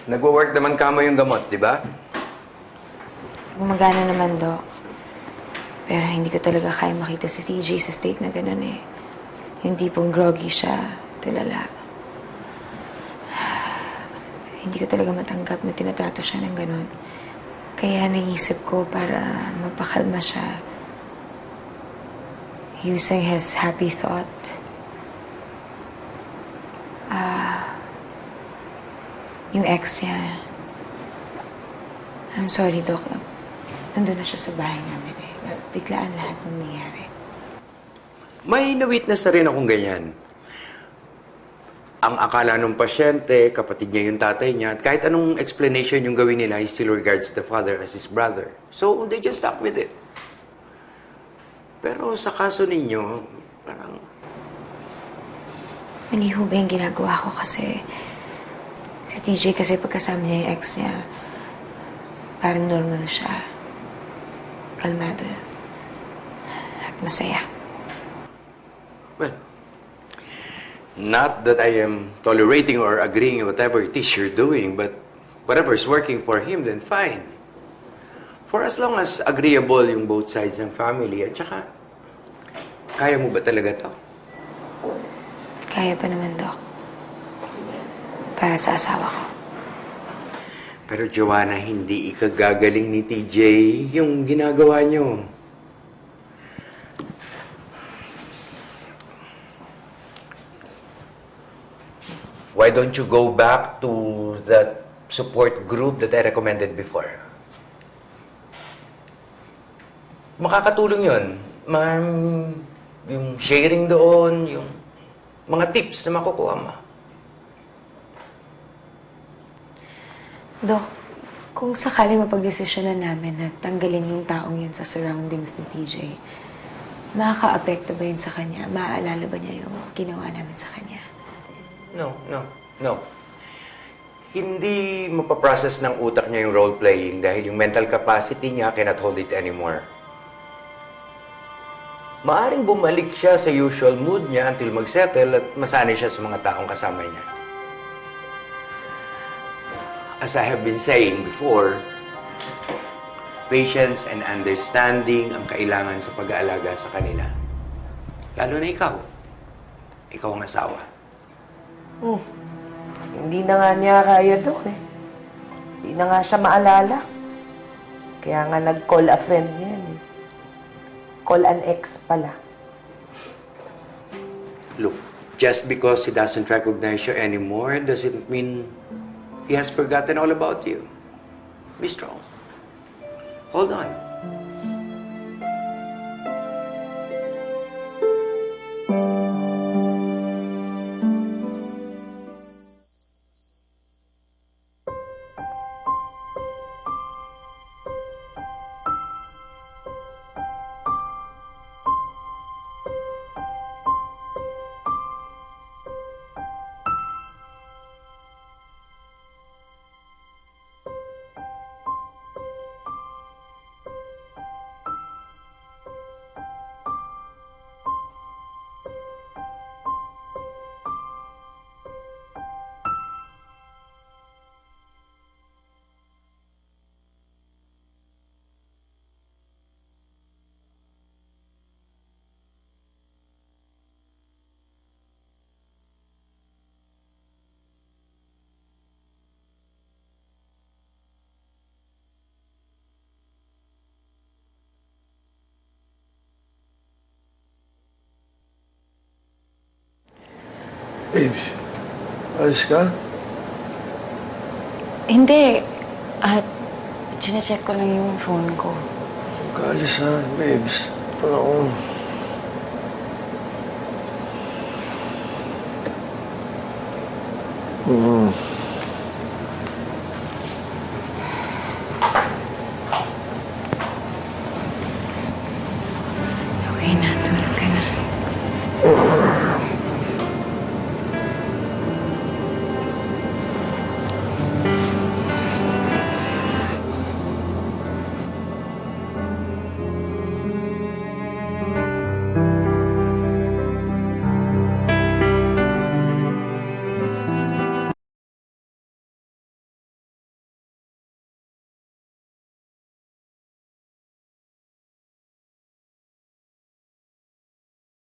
Nagwo-work naman kamo yung gamot, di ba? Gumagana naman, Doc. Pero hindi ko talaga kaya makita si CJ sa state na ganun eh. Yung tipong groggy siya, tulala. Hindi ko talaga matanggap na tinatrato siya ng ganun. Kaya naisip ko para mapakalma siya. Using his happy thought. Yung ex niya. I'm sorry, Doc. Nandun na siya sa bahay namin eh. Biglaan lahat ng nangyari. May na-witness na rin akong ganyan. Ang akala ng pasyente, kapatid niya yung tatay niya, at kahit anong explanation yung gawin nila, he still regards the father as his brother. So, they just stuck with it. Pero sa kaso ninyo, parang... Mali ho ba yung ginagawa ko kasi... Si TJ kasi pagkasama niya yung ex niya, parang normal siya. Kalmado. At masaya. Well, not that I am tolerating or agreeing with whatever it is you're doing, but whatever's working for him, then fine. For as long as agreeable yung both sides ng family, at saka, kaya mo ba talaga to? Kaya pa naman, Doc. Para sa asawa ko. Pero Joanna, hindi ikagagaling ni TJ yung ginagawa nyo. Why don't you go back to that support group that I recommended before? Makakatulong yun. Yung sharing doon, yung mga tips na makukuha mo. Doc, kung sakali mapagdesisyonan namin na tanggalin yung taong yun sa surroundings ni TJ, makaka-apekto ba yun sa kanya? Maaalala ba niya yung ginawa namin sa kanya? No. Hindi mapaprocess ng utak niya yung role-playing dahil yung mental capacity niya cannot hold it anymore. Maaring bumalik siya sa usual mood niya until mag-settle at masanay siya sa mga taong kasama niya. As I have been saying before, patience and understanding ang kailangan sa pag-aalaga sa kanila. Lalo na ikaw. Ikaw ang asawa. Hindi na nga niya kaya, Dok eh. Hindi na nga siya maalala. Kaya nga nag-call a friend niya yan eh. Call an ex pala. Look, just because he doesn't recognize you anymore doesn't mean he has forgotten all about you. Be strong. Hold on. Babes, alis ka? Hindi. At chinecheck ko lang yung phone ko. Kaalis na, babes. Ito na ako.